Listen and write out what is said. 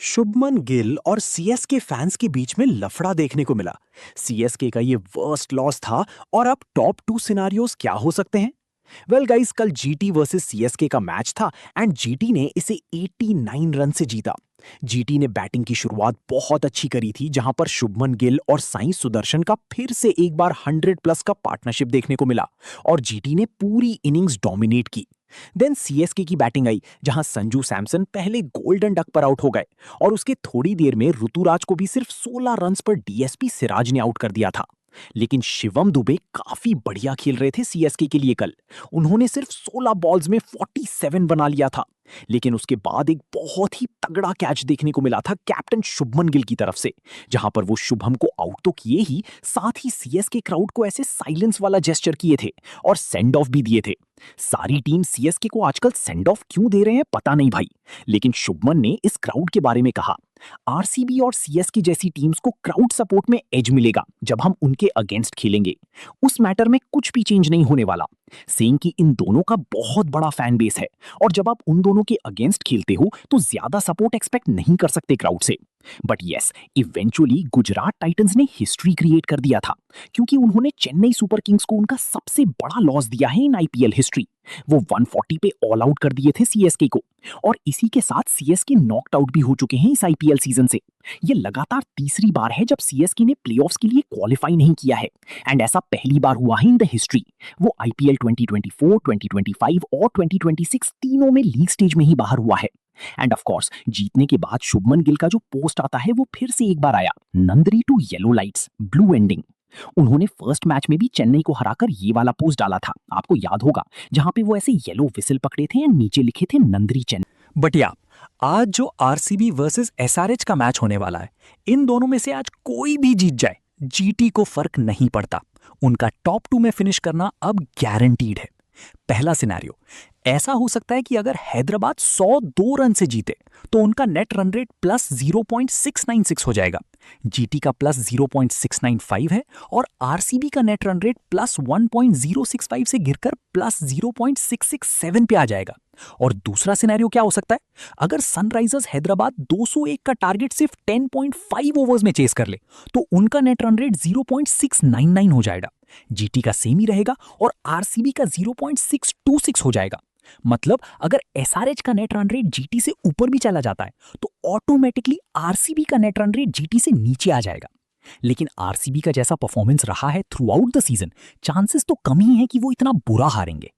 शुभमन गिल और CSK fans के बीच में लफड़ा देखने को मिला। सीएसके का ये वर्स्ट लॉस था और अब टॉप टू सिनारियोस क्या हो सकते हैं? वेल गाइस, कल जीटी वर्सेस सीएसके का मैच था एंड जीटी ने इसे 89 रन से जीता। जीटी ने बैटिंग की शुरुआत बहुत अच्छी करी थी, जहां पर शुभमन गिल और साई सुदर्शन का फिर से एक बार 100 प्लस का पार्टनरशिप देखने को मिला और जीटी ने पूरी इनिंग्स डोमिनेट की। देन सीएसके की बैटिंग आई, जहां संजू सैमसन पहले गोल्डन डक पर आउट हो गए और उसके थोड़ी देर में ऋतुराज को भी सिर्फ 16 रन्स पर डीएसपी सिराज ने आउट कर दिया था। लेकिन शिवम दुबे काफी बढ़िया खेल रहे थे सीएसके के लिए कल। उन्होंने सिर्फ 16 बॉल्स में 47 बना लिया था। लेकिन उसके बाद एक बहुत ही तगड़ा कैच देखने को मिला था कैप्टन शुभमन गिल की तरफ से, जहां पर वो शुभम को आउट तो किए ही, साथ ही सीएसके क्राउड को ऐसे साइलेंस वाला जेस्चर किए थे और सेंड ऑफ भी दिए थे। सारी टीम सीएसके को आजकल सेंड ऑफ क्यों दे रहे हैं पता नहीं भाई, लेकिन शुभमन ने इस क्राउड के बारे में कहा, आरसीबी और सीएसके जैसी टीम्स को क्राउड सपोर्ट में एज मिलेगा जब हम उनके अगेंस्ट खेलेंगे। उस मैटर में कुछ भी चेंज नहीं होने वाला, सेइंग कि इन दोनों का बहुत बड़ा फैन बेस है और जब आप उन दोनों के अगेंस्ट खेलते हो तो ज्यादा सपोर्ट एक्सपेक्ट नहीं कर सकते क्राउड से। But yes, eventually Gujarat Titans ने हिस्ट्री क्रिएट कर दिया था, क्योंकि उन्होंने चेन्नई सुपर किंग्स को उनका सबसे बड़ा लॉस दिया है इन आईपीएल हिस्ट्री। वो 140 पे ऑल आउट कर दिए थे सीएसके को और इसी के साथ सीएसके नॉकड आउट भी हो चुके हैं इस आईपीएल सीजन से। ये लगातार तीसरी बार है जब सीएसके ने प्लेऑफ्स के लिए क्वालिफाई नहीं किया है एंड ऐसा पहली बार हुआ है इन द हिस्ट्री। वो आईपीएल 2024, 2025 और 2026 तीनों में लीग स्टेज में ही बाहर हुआ है। एंड ऑफ कोर्स जीतने के बाद शुभमन गिल का जो पोस्ट आता है वो फिर से एक बार आया, नंदरी to yellow lights blue ending. उन्होंने फर्स्ट मैच में भी चेन्नई को हराकर ये वाला पोस्ट डाला था, आपको याद होगा, जहां पे वो ऐसे येलो विसिल पकड़े थे एंड नीचे लिखे थे नंदरी चेन्नई। बट या आज जो आरसीबी वर्सेस एसआरएच का मैच होने वाला है, इन दोनों में से आज कोई भी जीत जाए जीटी को फर्क नहीं पड़ता। उनका टॉप 2 में फिनिश करना अब गारंटीड है। पहला सिनेरियो ऐसा हो सकता है कि अगर हैदराबाद 102 रन से जीते तो उनका नेट रन रेट प्लस 0.696 हो जाएगा, जीटी का प्लस 0.695 है और आरसीबी का नेट रन रेट प्लस 1.065 से गिरकर प्लस 0.667 पे आ जाएगा। और दूसरा सिनेरियो क्या हो सकता है, अगर सनराइजर्स हैदराबाद 201 का टारगेट सिर्फ 10.5 ओवर्स में चेस कर ले तो उनका नेट रन रेट 0.699 हो जाएगा, जीटी का सेम ही रहेगा और आरसीबी का 0.626 हो जाएगा। मतलब अगर एसआरएच का नेट रन रेट जीटी से ऊपर भी चला जाता है तो ऑटोमेटिकली आरसीबी का नेट रन रेट जीटी से नीचे आ जाएगा। लेकिन आरसीबी का जैसा परफॉर्मेंस रहा है through out the season, chances तो कम ही है कि वो इतना बुरा हारेंगे।